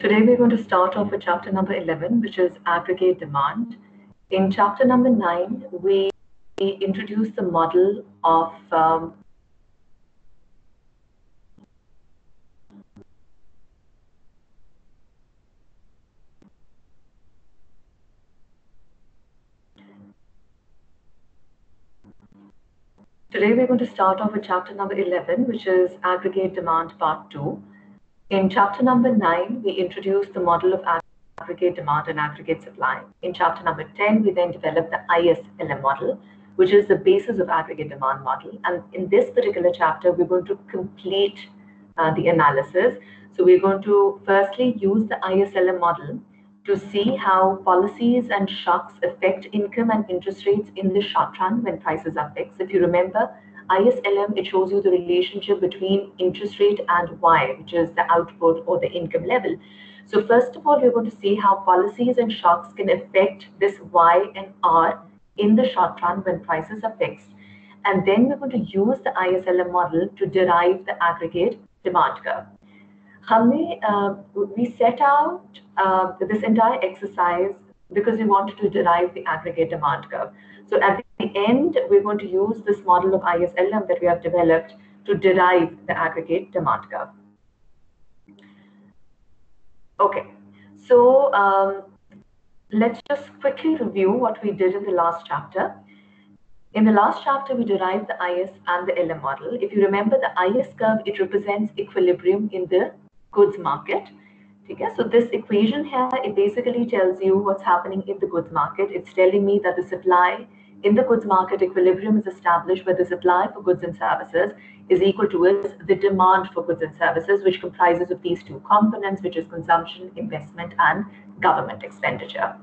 Today we're going to start off with chapter number 11, which is aggregate demand. In chapter number 9, we introduce the model of Today we're going to start off with chapter number 11, which is aggregate demand part 2. In chapter number 9, we introduce the model of aggregate demand and aggregate supply. In chapter number 10, we then develop the ISLM model, which is the basis of aggregate demand model. And in this particular chapter, we're going to complete the analysis. So we're going to firstly use the ISLM model to see how policies and shocks affect income and interest rates in the short run when prices are fixed. If you remember, ISLM, it shows you the relationship between interest rate and Y, which is the output or the income level. So first of all, we're going to see how policies and shocks can affect this Y and R in the short run when prices are fixed. And then we're going to use the ISLM model to derive the aggregate demand curve. We set out this entire exercise because we wanted to derive the aggregate demand curve. So at the end, we're going to use this model of ISLM that we have developed to derive the aggregate demand curve. Okay, so let's just quickly review what we did in the last chapter. In the last chapter, we derived the IS and the LM model. If you remember, the IS curve, it represents equilibrium in the goods market. Okay, so this equation here, it basically tells you what's happening in the goods market. It's telling me that the supply in the goods market equilibrium is established where the supply for goods and services is equal to the demand for goods and services, which comprises of these two components, which is consumption, investment, and government expenditure.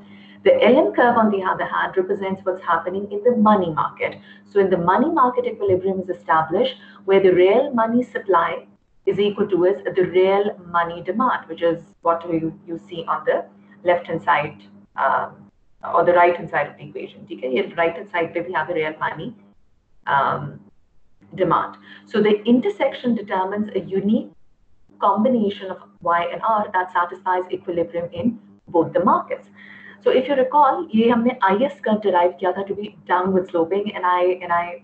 The LM curve, on the other hand, represents what's happening in the money market. So in the money market, equilibrium is established where the real money supply is equal to the real money demand, which is what you see on the left-hand side or the right-hand side of the equation. Okay? The right-hand side, we have the real money demand. So the intersection determines a unique combination of Y and R that satisfies equilibrium in both the markets. So if you recall, ये हमने IS curve derive किया था to be downward sloping, and I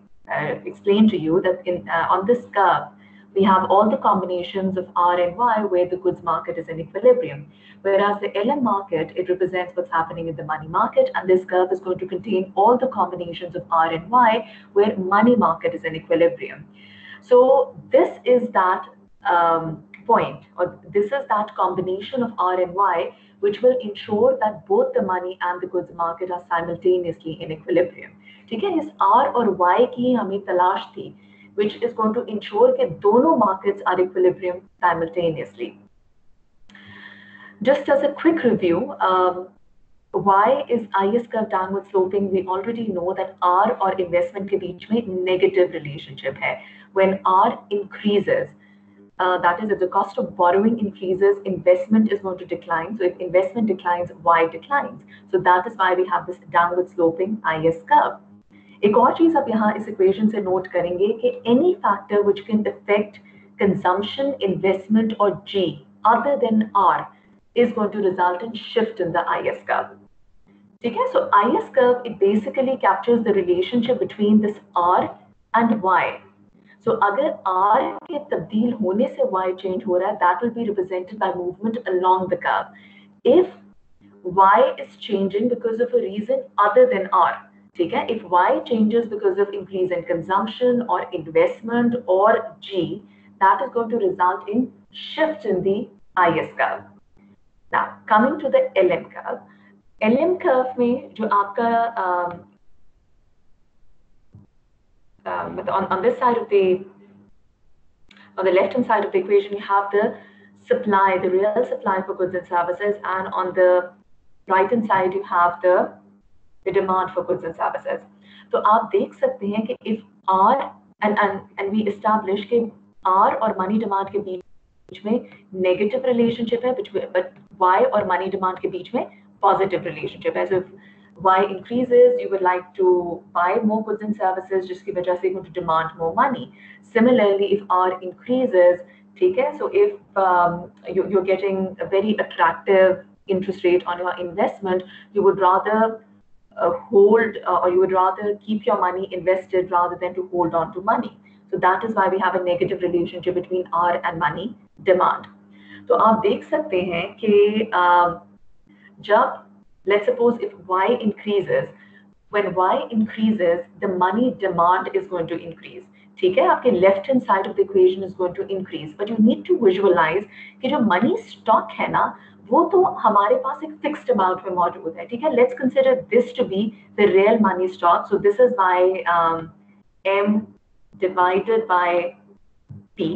explained to you that on this curve we have all the combinations of R and Y where the goods market is in equilibrium. Whereas the LM market, it represents what's happening in the money market, and this curve is going to contain all the combinations of R and Y where money market is in equilibrium. So this is that point, or this is that combination of R and Y, which will ensure that both the money and the goods market are simultaneously in equilibrium. ठीक है, इस R और Y की हमें तलाश थी, which is going to ensure that dono markets are equilibrium simultaneously. Just as a quick review, why is IS curve downward sloping? We already know that R or investment के बीच में negative relationship है. When R increases, that is, if the cost of borrowing increases, investment is going to decline. So if investment declines, Y declines. So that is why we have this downward sloping IS curve. एक और चीज आप यहाँ इस equation से note करेंगे कि any factor which can affect consumption, investment or G other than R is going to result in shift in the IS curve. ठीक है? So IS curve, it basically captures the relationship between this R and Y. So अगर R के तब्दील होने से Y change हो रहा है, that will be represented by movement along the curve. If Y is changing because of a reason other than R, ठीक है? If Y changes because of increase in consumption or investment or G, that is going to result in shift in the IS curve. Now, coming to the LM curve. LM curve में जो आपका on this side of on the left hand side of the equation, you have the supply, the real supply for goods and services, and on the right hand side you have the demand for goods and services. तो आप देख सकते हैं कि if R and we establish कि R और money demand के बीच में negative relationship है, but Y और money demand के बीच में positive relationship है. So if Y increases, you would like to buy more goods and services, जिसकी वजह से going to demand more money. Similarly, if R increases, ठीक है. So if you're getting a very attractive interest rate on your investment, you would rather hold or you would rather keep your money invested rather than to hold on to money. So that is why we have a negative relationship between R and money demand. तो आप देख सकते हैं कि जब let's suppose if Y increases, when Y increases, the money demand is going to increase. ठीक है, आपके left hand side of the equation is going to increase, but you need to visualise कि जो मनी स्टॉक है ना, वो तो हमारे पास एक फिक्स्ड अमाउंट में मौजूद है. ठीक है, let's consider this to be the real money stock. So this is my M divided by P.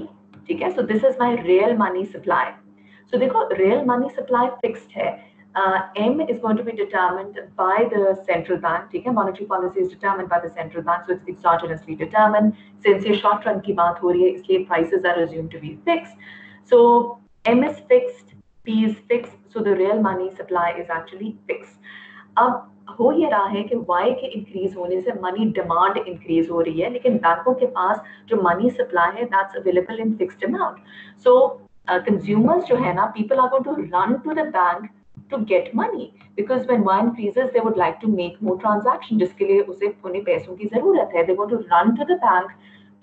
ठीक है, so this is my real money supply. So देखो, रियल मनी सप्लाई फिक्स्ड है. M is going to be determined by the central bank. ठीक है, monetary policy is determined by the central bank, so it's exogenously determined. Since ये short run की बात हो रही है, इसलिए prices are assumed to be fixed. So M is fixed, P is fixed, so the real money supply is actually fixed. अब हो ये रहा है कि Y के इंक्रीज होने से मनी डिमांड इंक्रीज हो रही है, लेकिन बैंकों के पास जो मनी सप्लाई है that's available in fixed amount. So consumers जो है ना, people are going to run to the bank to get money because when Y increases they would like to make more transaction, जिसके लिए उन्हें पैसों की जरूरत है. They want to run to the bank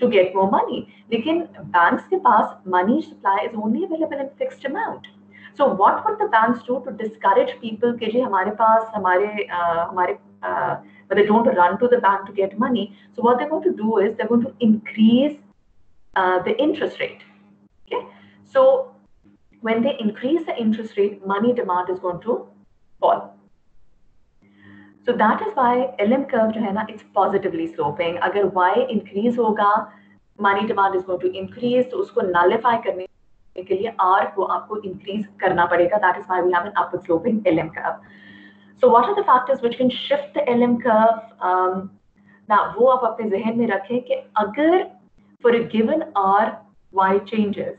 to get more money. लेकिन banks के पास money supply is only available in fixed amount. So what would the banks do to discourage people कि जी हमारे पास but they don't run to the bank to get money. So what they're going to do is they're going to increase the interest rate. Okay, so when they increase the interest rate, money demand is going to fall. So that is why LM curve जो है ना, it's positively sloping. अगर Y increase होगा, money demand is going to increase, तो उसको nullify करने के लिए R को आपको increase करना पड़ेगा. That is why we have an upward sloping LM curve. So what are the factors which can shift the LM curve? Now वो आप अपने जहन में रखें कि अगर for a given R Y changes,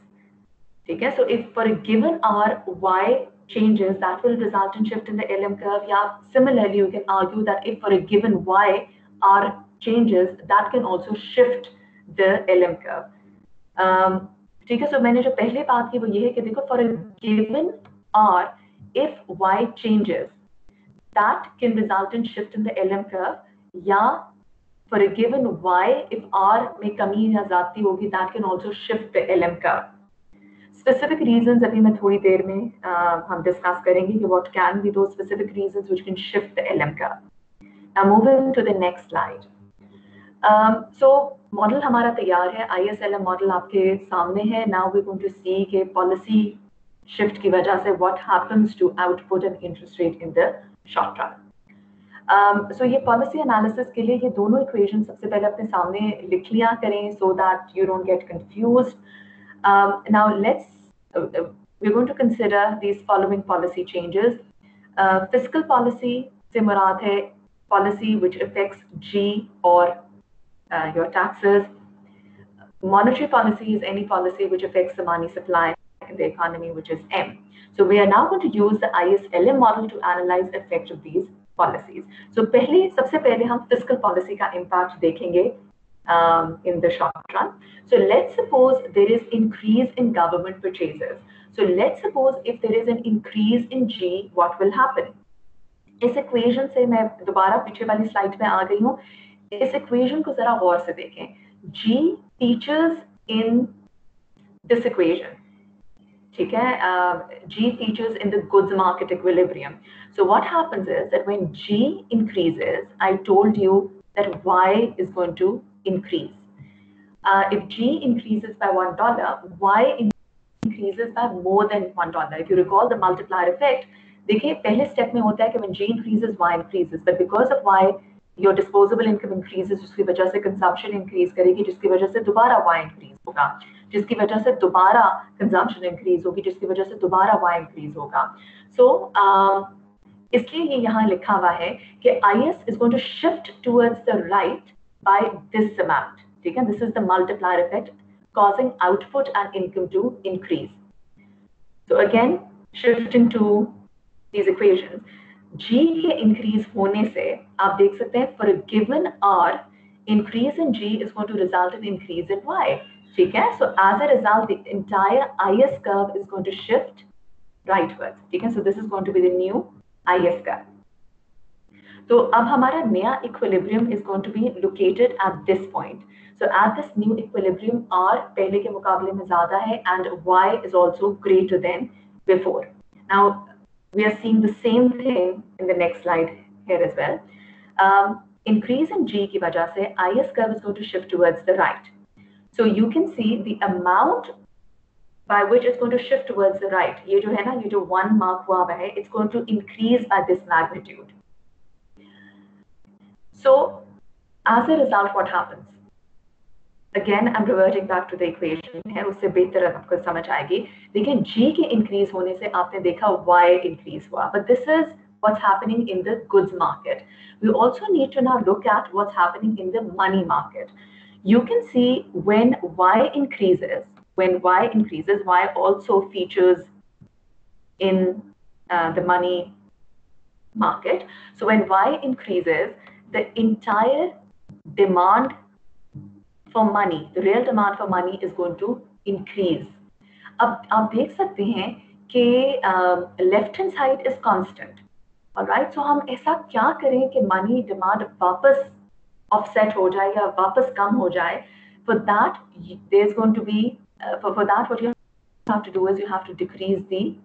ठीक है, so if for a given R Y changes, that will result in shift in the LM curve. या similarly you can argue that if for a given Y R changes, that can also shift the LM curve. ठीक है, so मैंने जो पहले बात की वो ये है कि देखो, for a given R if Y changes, that can result in shift in the LM curve. या for a given Y if R में कमी या ज़्यादती होगी, that can also shift the LM curve. Specific reasons अभी मैं थोड़ी देर में हम डिस्कस करेंगे कि what can be those specific reasons which can shift the LM curve. Now moving to the next slide. So model हमारा तैयार है, ISLM मॉडल आपके सामने है. Now we're going to see कि पॉलिसी शिफ्ट की वजह से what happens to output and interest rate in the short run. So ये पॉलिसी एनालिसिस के लिए ये दोनों इक्वेशन सबसे पहले अपने सामने लिख लिया करें so that you don't get confused. Now we're going to consider these following policy changes. Fiscal policy से मुराद है policy which affects G or your taxes. Monetary policy is any policy which affects the money supply in the economy, which is M. So we are now going to use the ISLM model to analyze the effect of these policies. So सबसे पहले हम fiscal policy का impact देखेंगे in the short run. So let's suppose there is increase in government purchases. So let's suppose if there is an increase in G, what will happen? इस equation से मैं दोबारा पीछे वाली slide में आ गई हूँ. इस equation को जरा गौर से देखें. G features in this equation. ठीक है, G features in the goods market equilibrium. So what happens is that when G increases, I told you that Y is going to increase. If G increases by $1, Y increases by more than $1. If you recall the multiplier effect, देखिए पहले step में होता है कि when G increases, Y increases, but because of Y, your disposable income increases, जिसकी वजह से consumption increase करेगी, जिसकी वजह से दोबारा Y increase होगा, जिसकी वजह से दोबारा consumption increase होगी, जिसकी वजह से दोबारा Y increase होगा. So इसलिए ये यहाँ लिखा हुआ है कि IS is going to shift towards the right by this amount. ठीक है, this is the multiplier effect causing output and income to increase. So again, shifting to these equations, G के increase होने से आप देख सकते हैं for a given R, increase in G is going to result in increase in Y. ठीक है. So as a result, the entire IS curve is going to shift rightwards. ठीक है. So this is going to be the new IS curve. तो अब हमारा नया equilibrium is going to be located at this point. So at this new equilibrium, R पहले के मुकाबले में ज़्यादा है and Y is also greater than before. Now we are seeing the same thing in the next slide here as well. Increase in G की वजह से IS curve is going to shift towards the right. So you can see the amount by which it's going to shift towards the right. ये जो है ना, ये जो 1 mark हुआ है, it's going to increase by this magnitude. So as a result, what happens? Again, I'm reverting back to the equation है, उससे बेहतर आपको समझ आएगी. देखिए, G के increase होने से आपने देखा Y increase हुआ. But this is what's happening in the goods market. We also need to now look at what's happening in the money market. You can see when Y increases, Y also features in the money market. So when Y increases, the entire demand for money, the real demand for money is going to increase. अब आप देख सकते हैं कि left hand side is constant. Alright, so हम ऐसा क्या करें कि मनी डिमांड वापस ऑफसेट हो जाए या वापस कम हो जाए. For that, there is going to be for that what you have to do is you have to decrease the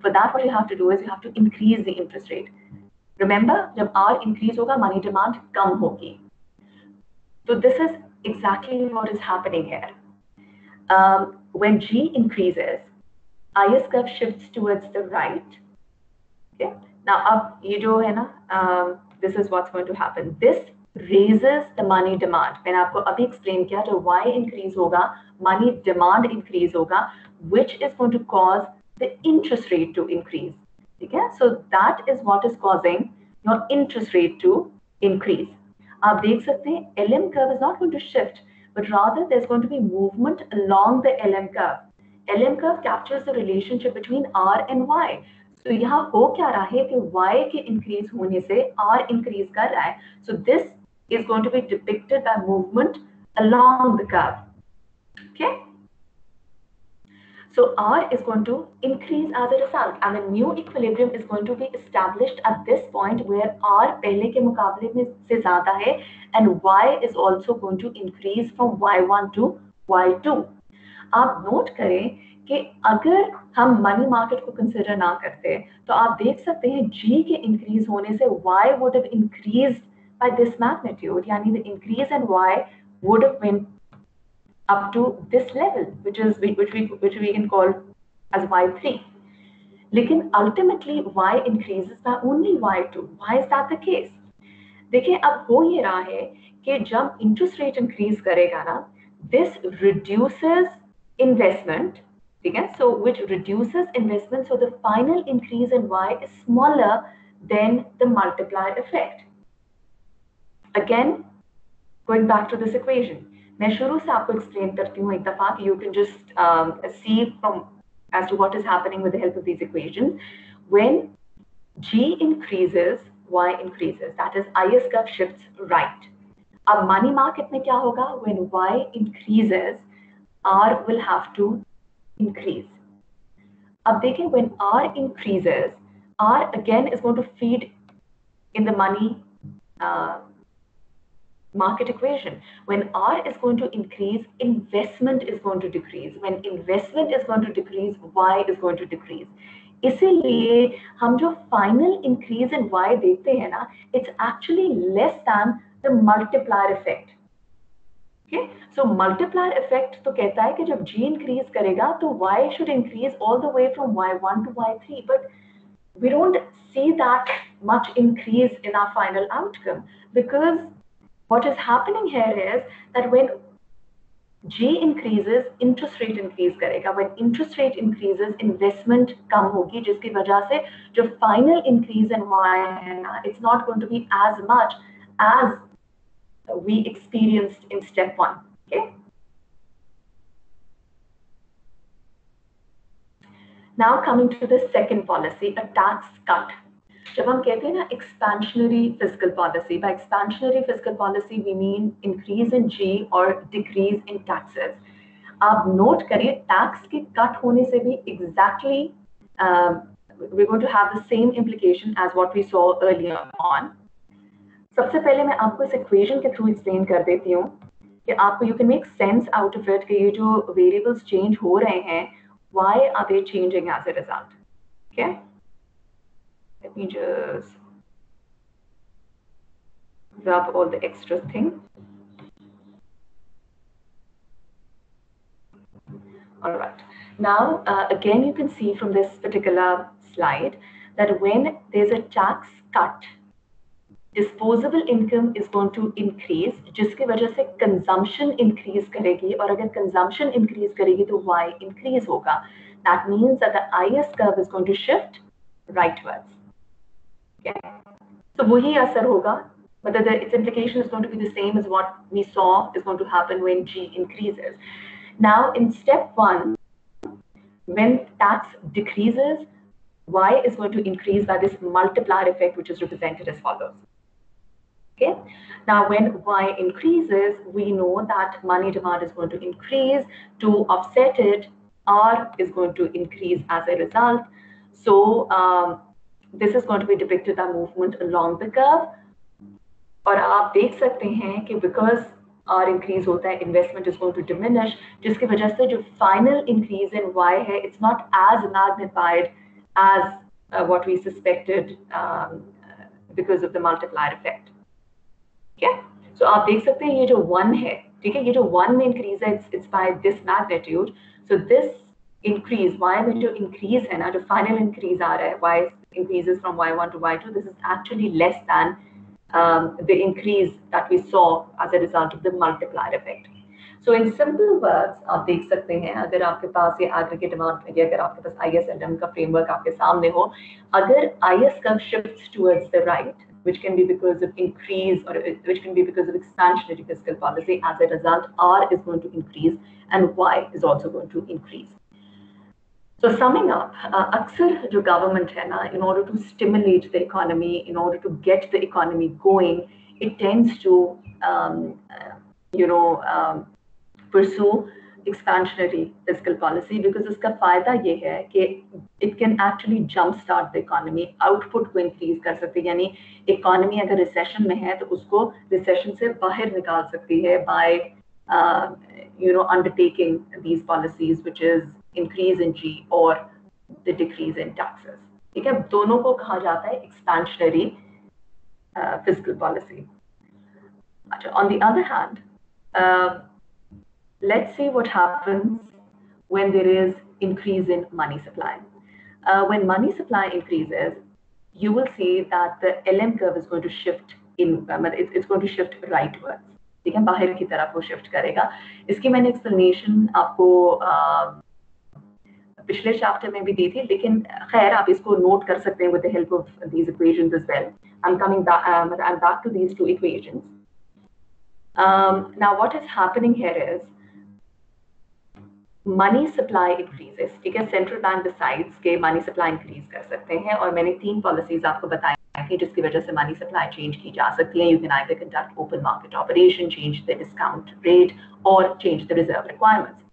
for that what you have to do is you have to increase the interest rate. Remember, जब R increase होगा, money demand कम होगी. So this is exactly what is happening here. When G increases, IS curve shifts towards the right. Okay. Now, अब ये जो है ना, this is what's going to happen. This raises the money demand. मैंने आपको अभी explain किया, जो Y increase होगा, money demand increase होगा, which is going to cause the interest rate to increase. ठीक है? So that is what is causing your interest rate to increase. आप देख सकते हैं LM curve is not going to shift, but rather there's going to be movement along the LM curve. LM curve captures the relationship between R and Y. So यहाँ हो क्या रहा है कि Y के increase होने से R increase कर रहा है. So this is going to be depicted by movement along the curve. Okay. So R is going to increase as a result, and a new equilibrium is going to be established at this point where R पहले के मुकाबले में से ज़्यादा है, and Y is also going to increase from Y1 to Y2. आप note करें कि अगर हम मनी मार्केट को कंसिडर ना करते तो आप देख सकते हैं G के इंक्रीज होने से Y would have increased by this magnitude, यानी the increase in Y would have been up to this level, which we can call as Y3. लेकिन ultimately Y increases by only Y2. Why is that the case? देखिए, अब हो ये रहा है कि जब interest rate increase करेगा ना, this reduces investment, ठीक है? So which reduces investment, so the final increase in Y is smaller than the multiplier effect. Again, going back to this equation, मैं शुरू से आपको explain करती हूँ एक दफा कि you can just see from as to what is happening with the help of these equations. When G increases, Y increases. That is, IS curve shifts right. अब money market में क्या होगा? When Y increases, R will have to increase. अब देखें, when R increases, R again is going to feed in the money market equation. When R is going to increase, investment is going to decrease. When investment is going to decrease, Y is going to decrease. इसीलिए हम जो final increase in Y देखते हैं ना, it's actually less than the multiplier effect. Okay? So multiplier effect तो कहता है कि जब G increase करेगा तो Y should increase all the way from Y1 to Y3, but we don't see that much increase in our final outcome, because what is happening here is that when G increases, interest rate increase करेगा. When interest rate increases, investment कम होगी, जिसकी वजह से जो final increase in Y है ना, it's not going to be as much as we experienced in step 1. Okay. Now coming to the second policy, a tax cut. जब हम कहते हैं ना expansionary fiscal policy, by expansionary fiscal policy we mean increase in G और decrease in taxes. आप note करिए tax के cut होने से भी exactly we're going to have the same implication as what we saw earlier on. सबसे पहले मैं आपको इस इक्वेशन के थ्रू एक्सप्लेन कर देती हूँ कि आपको you can make sense out of it कि ये जो वेरिएबल्स चेंज हो रहे हैं, why are they changing as a result? Okay, let me just grab all the extra things. All right. Now, again, you can see from this particular slide that when there's a tax cut, disposable income is going to increase, जिसकी वजह से consumption increase करेगी, और अगर consumption increase करेगी तो Y increase होगा. That means that the IS curve is going to shift rightwards. Okay. So वही असर होगा, but its implication is going to be the same as what we saw is going to happen when G increases. Now, in step one, when tax decreases, Y is going to increase by this multiplier effect, which is represented as follows. Okay. Now, when Y increases, we know that money demand is going to increase. To offset it, R is going to increase as a result. So, this is going to be depicted by movement along the curve. और आप देख सकते हैं कि because R increase होता है, investment is going to diminish, जिसकी वजह से जो final increase in Y है, it's not as magnified as what we suspected because of the multiplier effect. Okay? So आप देख सकते हैं ये जो 1 है, ठीक है, ये जो 1 में increase है, it's by this magnitude. So this increase, Y में जो increase है ना, जो final increase आ रहा है, Y increases from Y1 to Y2, this is actually less than the increase that we saw as a result of the multiplier effect. So in simple words, आप देख सकते हैं, अगर आपके पास ये aggregate amount है, अगर आपके पास ISLM का framework आपके सामने हो, अगर IS curve shifts towards the right, which can be because of increase or which can be because of expansionary fiscal policy, as a result, R is going to increase and Y is also going to increase. So summing up, अक्सर जो government है ना, in order to stimulate the economy, in order to get the economy going, it tends to, pursue expansionary fiscal policy because उसका फायदा ये है कि it can actually jumpstart the economy, output को increase कर सकती है, यानी economy अगर recession में है तो उसको recession से बाहर निकाल सकती है by undertaking these policies, which is increase in G or the decrease in taxes. ठीक है, दोनों को कहा जाता है expansionary fiscal policy. On the other hand, let's see what happens when there is increase in money supply. When money supply increases, you will see that the LM curve is going to shift it's going to shift rightwards. ठीक है, बाहर की तरफ वो shift करेगा. इसकी मैंने explanation आपको पिछले चैप्टर में भी दी थी, लेकिन खैर आप इसको नोट कर सकते हैं with the help of these equations as well. I'm back to these two equations. Now what is happening here is money supply increases. ठीक है, सेंट्रल बैंक डिसाइड्स के मनी सप्लाई इंक्रीज कर सकते हैं, और मैंने 3 पॉलिसीज आपको बताई थी जिसकी वजह से मनी सप्लाई चेंज की जा सकती है. You can either conduct open market operation, change the discount rate और चेंज द रिजर्व रिक्वायरमेंट्स.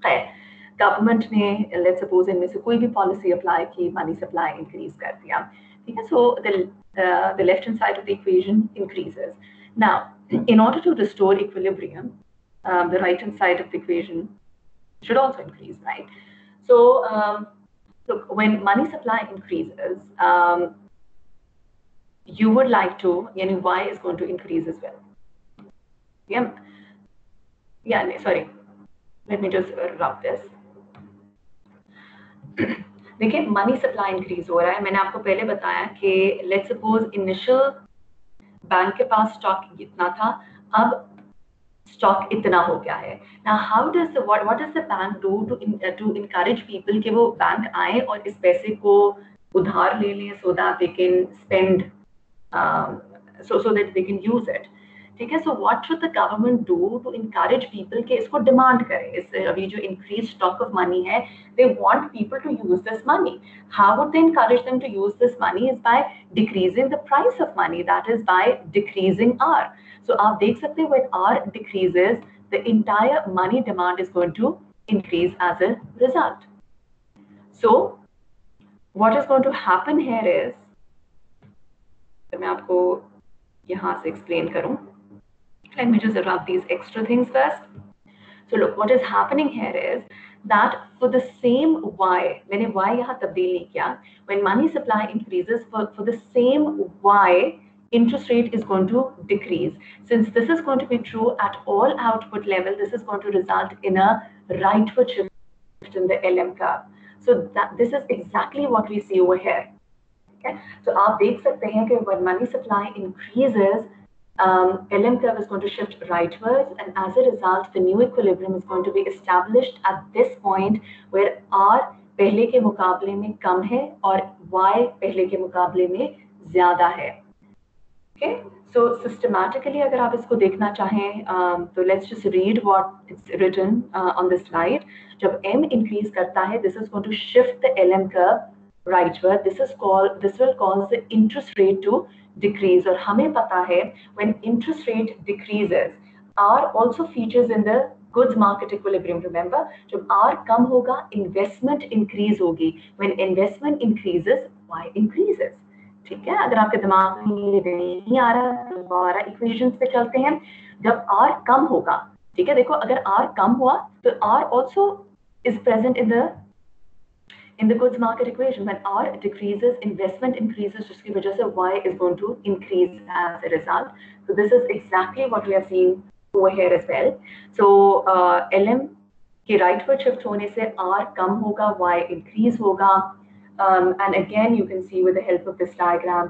खैर, गवर्नमेंट ने लेट्स सपोज इनमें से कोई भी पॉलिसी अप्लाई की, मनी सप्लाई इंक्रीज कर दिया. ठीक है, so the left hand side of the equation increases. Now in order to restore equilibrium, the right hand side of the equation should also increase, right? So look, when money supply increases, you would like to, Y is going to increase as well. Yeah, sorry, let me just rub this. देखिए, money supply increase हो रहा है. मैंने आपको पहले बताया कि let's suppose initial bank के पास स्टॉक इतना था, अब स्टॉक इतना हो गया है. Now how does what does the bank do to encourage people कि वो बैंक आए और इस पैसे को उधार ले लें so that they can spend so that they can use it. ठीक है. So what should the government do to encourage people के इसको डिमांड करें. इस अभी जो इंक्रीज स्टॉक ऑफ मनी है, they want people to use this money. How would they encourage them to use this money is by decreasing the price of money, that is by decreasing r. So आप देख सकते हैं when r decreases the entire money demand is going to increase as a result. So what is going to happen here is, तो मैं आपको यहाँ से explain करूँ. Let me just wrap these extra things first. So look, what is happening here is that for the same y, मैंने y यहाँ तब्दील नहीं किया, when money supply increases for the same y, interest rate is going to decrease. Since this is going to be true at all output level, this is going to result in a rightward shift in the LM curve. So this is exactly what we see over here. Okay? So आप देख सकते हैं कि when money supply increases, LM curve is going to shift rightwards, and as a result, the new equilibrium is going to be established at this point where R पहले के मुकाबले में कम है और Y पहले के मुकाबले में ज़्यादा है. Okay, so systematically अगर आप इसको देखना चाहें, तो let's just read what it's written on the slide. जब M increase करता है, this is going to shift the LM curve rightward. This will cause the interest rate to decrease. और हमें पता है when interest rate decreases, R also features in the goods market equilibrium. Remember, जब R कम होगा, investment increase होगी. When investment increases, Y increases. ठीक है. अगर आपके दिमाग में ये नहीं आ रहा तो दोबारा इक्वेशंस पे चलते हैं. जब R कम होगा, ठीक है, देखो अगर R कम हुआ तो R also is present in the goods market equation. When R decreases, investment increases, जिसकी वजह से Y is going to increase as a result. So this is exactly what we are seeing over here as well. So LM के rightward shift होने से R कम होगा, Y increase होगा. And again, you can see with the help of this diagram,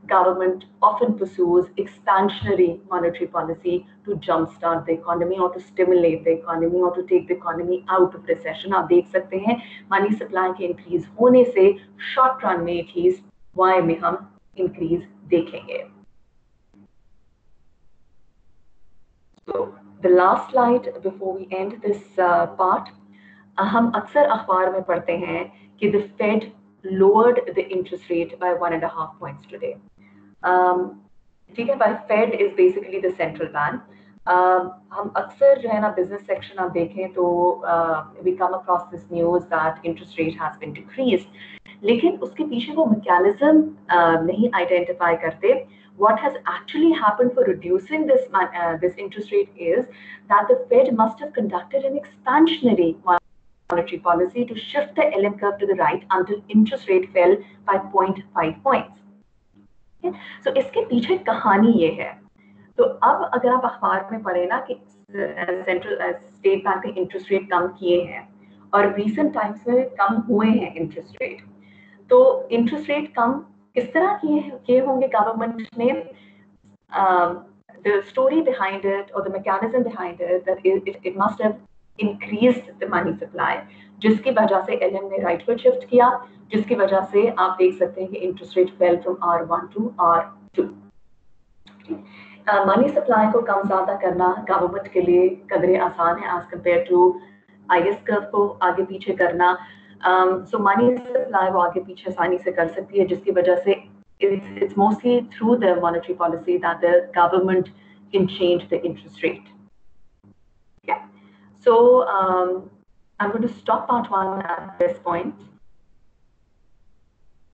government often pursues expansionary monetary policy to jumpstart the economy or to stimulate the economy or to take the economy out of recession. आप देख सकते हैं money supply के increase होने से short run में at least Y में हम increase देखेंगे. So the last slide before we end this part. हम अक्सर अखबार में पढ़ते हैं कि the Fed lowered the interest rate by 1.5 points today. ठीक है, by Fed is basically the central bank. हम अक्सर जो है ना business section आप देखें तो we come across this news that interest rate has been decreased. लेकिन उसके पीछे वो mechanism नहीं identify करते. What has actually happened for reducing this interest rate is that the Fed must have conducted an expansionary monetary policy to shift the LM curve to the right until interest rate fell by 0.5 points. Okay? So इसके पीछे कहानी ये है. तो अब अगर आप अखबार में पढ़े ना कि सेंट्रल स्टेट बैंक ने इंटरेस्ट रेट कम किए हैं और रीसेंट टाइम्स में कम हुए हैं इंटरेस्ट रेट, तो इंटरेस्ट रेट कम किस तरह किए होंगे गवर्नमेंट ने? The story behind it or the mechanism behind it that it must have increased the money supply, जिसकी वजह से LM ने rightward shift किया, जिसकी वजह से आप देख सकते हैं कि interest rate fell from R1 to R2. Money supply को कम ज़्यादा करना गवर्नमेंट के लिए कदरे आसान है as compared to IS curve को आगे पीछे करना. So मनी सप्लाई वो आगे पीछे आसानी से कर सकती है, जिसकी वजह से it's mostly through the monetary policy that the government can change the interest rate. Yeah. So I'm going to stop part 1 at this point.